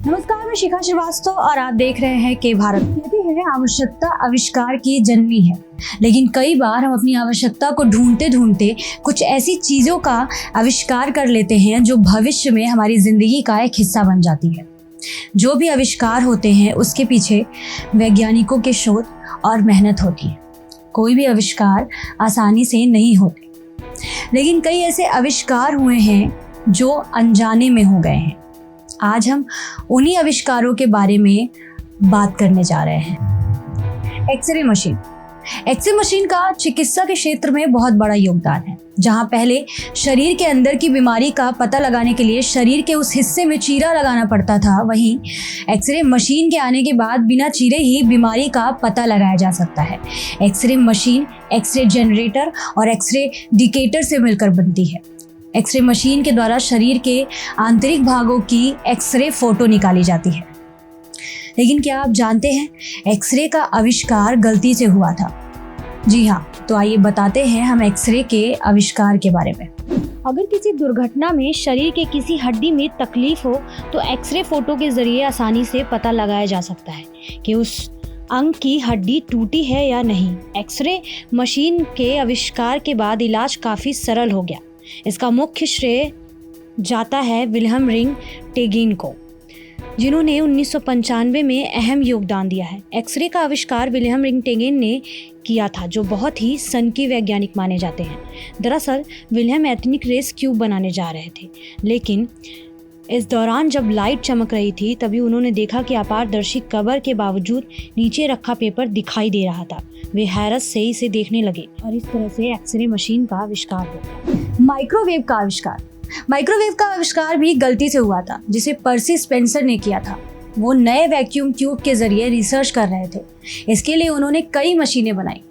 नमस्कार, मैं शिखा श्रीवास्तव और आप देख रहे हैं के भारत। कहते हैं आवश्यकता आविष्कार की जननी है, लेकिन कई बार हम अपनी आवश्यकता को ढूंढते ढूंढते कुछ ऐसी चीज़ों का आविष्कार कर लेते हैं जो भविष्य में हमारी ज़िंदगी का एक हिस्सा बन जाती है। जो भी आविष्कार होते हैं उसके पीछे वैज्ञानिकों के शोध और मेहनत होती है। कोई भी आविष्कार आसानी से नहीं होते, लेकिन कई ऐसे आविष्कार हुए हैं जो अनजाने में हो गए हैं। आज हम उन्हीं आविष्कारों के बारे में बात करने जा रहे हैं। X ray machine. एक्सरे मशीन का चिकित्सा के क्षेत्र में बहुत बड़ा योगदान है। जहां पहले शरीर के अंदर की बीमारी का पता लगाने के लिए शरीर के उस हिस्से में चीरा लगाना पड़ता था, वहीं एक्सरे मशीन के आने के बाद बिना चीरे ही बीमारी का पता लगाया जा सकता है। एक्सरे मशीन एक्सरे जनरेटर और एक्सरे डिटेक्टर से मिलकर बनती है। एक्सरे मशीन के द्वारा शरीर के आंतरिक भागों की एक्सरे फोटो निकाली जाती है। लेकिन क्या आप जानते हैं एक्सरे का आविष्कार गलती से हुआ था? जी हाँ, तो आइए बताते हैं हम एक्सरे के आविष्कार के बारे में। अगर किसी दुर्घटना में शरीर के किसी हड्डी में तकलीफ हो तो एक्सरे फोटो के जरिए आसानी से पता लगाया जा सकता है कि उस अंग की हड्डी टूटी है या नहीं। एक्सरे मशीन के आविष्कार के बाद इलाज काफ़ी सरल हो गया। इसका मुख्य श्रेय जाता है विल्हेम रिंग टेगिन को, जिन्होंने 1995 में अहम योगदान दिया है। एक्सरे का आविष्कार विल्हेम रिंग टेगिन ने किया था, जो बहुत ही सनकी वैज्ञानिक माने जाते हैं। दरअसल विल्हेम एथनिक रेस क्यूब बनाने जा रहे थे, लेकिन इस दौरान जब लाइट चमक रही थी तभी उन्होंने देखा कि अपारदर्शी कवर के बावजूद नीचे रखा पेपर दिखाई दे रहा था। वे हैरत से इसे देखने लगे और इस तरह से एक्सरे मशीन का आविष्कार हुआ। माइक्रोवेव का आविष्कार। माइक्रोवेव का आविष्कार भी गलती से हुआ था, जिसे पर्सी स्पेंसर ने किया था। वो नए वैक्यूम ट्यूब के जरिए रिसर्च कर रहे थे। इसके लिए उन्होंने कई मशीनें बनाई,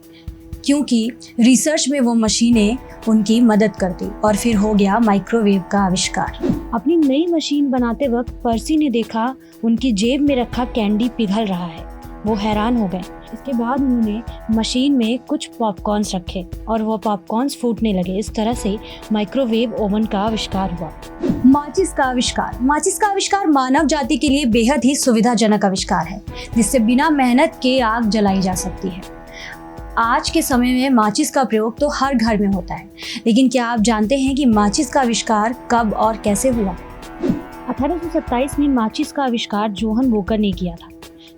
क्योंकि रिसर्च में वो मशीनें उनकी मदद करती, और फिर हो गया माइक्रोवेव का आविष्कार। अपनी नई मशीन बनाते वक्त पर्सी ने देखा उनकी जेब में रखा कैंडी पिघल रहा है। वो हैरान हो गए। इसके बाद उन्होंने मशीन में कुछ पॉपकॉर्न्स रखे और वो पॉपकॉर्न्स फूटने लगे। इस तरह से माइक्रोवेव ओवन का आविष्कार हुआ। माचिस का आविष्कार। माचिस का आविष्कार मानव जाति के लिए बेहद ही सुविधाजनक आविष्कार है, जिससे बिना मेहनत के आग जलाई जा सकती है। आज के समय में माचिस का प्रयोग तो हर घर में होता है, लेकिन क्या आप जानते हैं कि माचिस का आविष्कार कब और कैसे हुआ? 1827 में माचिस का आविष्कार जोहन वोकर ने किया था।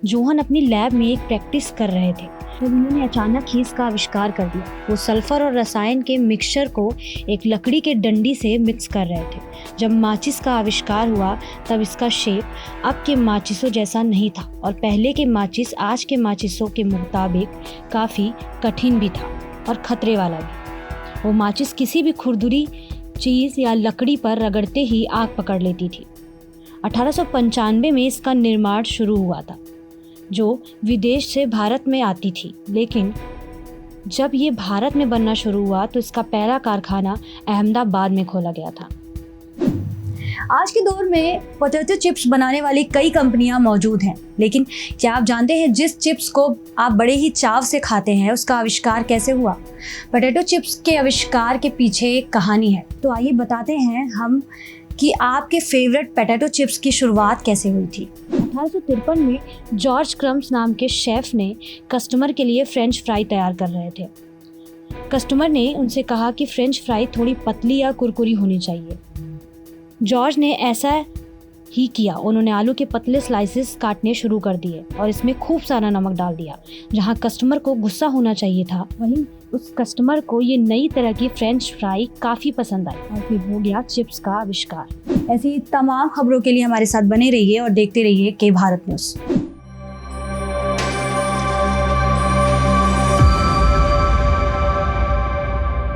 जोहन अपनी लैब में एक प्रैक्टिस कर रहे थे तब उन्होंने अचानक ही इसका आविष्कार कर दिया। वो सल्फर और रसायन के मिक्सचर को एक लकड़ी के डंडी से मिक्स कर रहे थे। जब माचिस का आविष्कार हुआ तब इसका शेप अब के माचिसों जैसा नहीं था, और पहले के माचिस आज के माचिसों के मुताबिक काफ़ी कठिन भी था और खतरे वाला भी। वो माचिस किसी भी खुरदुरी चीज़ या लकड़ी पर रगड़ते ही आग पकड़ लेती थी। 1895 में इसका निर्माण शुरू हुआ था, जो विदेश से भारत में आती थी। लेकिन जब ये भारत में बनना शुरू हुआ तो इसका पहला कारखाना अहमदाबाद में खोला गया था। आज के दौर में पोटैटो चिप्स बनाने वाली कई कंपनियां मौजूद हैं, लेकिन क्या आप जानते हैं जिस चिप्स को आप बड़े ही चाव से खाते हैं उसका आविष्कार कैसे हुआ? पोटैटो चिप्स के आविष्कार के पीछे एक कहानी है। तो आइए बताते हैं हम कि आपके फेवरेट पोटैटो चिप्स की शुरुआत कैसे हुई थी। 1853 में जॉर्ज क्रम्स नाम के शेफ ने कस्टमर के लिए फ्रेंच फ्राई तैयार कर रहे थे। कस्टमर ने उनसे कहा कि फ्रेंच फ्राई थोड़ी पतली या कुरकुरी होनी चाहिए। जॉर्ज ने ऐसा ही किया। उन्होंने आलू के पतले स्लाइसेस काटने शुरू कर दिए और इसमें खूब सारा नमक डाल दिया। जहां कस्टमर को गुस्सा होना चाहिए था, वहीं उस कस्टमर को ये नई तरह की फ्रेंच फ्राई काफ़ी पसंद आई और फिर हो गया चिप्स का आविष्कार। ऐसी तमाम खबरों के लिए हमारे साथ बने रहिए और देखते रहिए के भारत न्यूज़।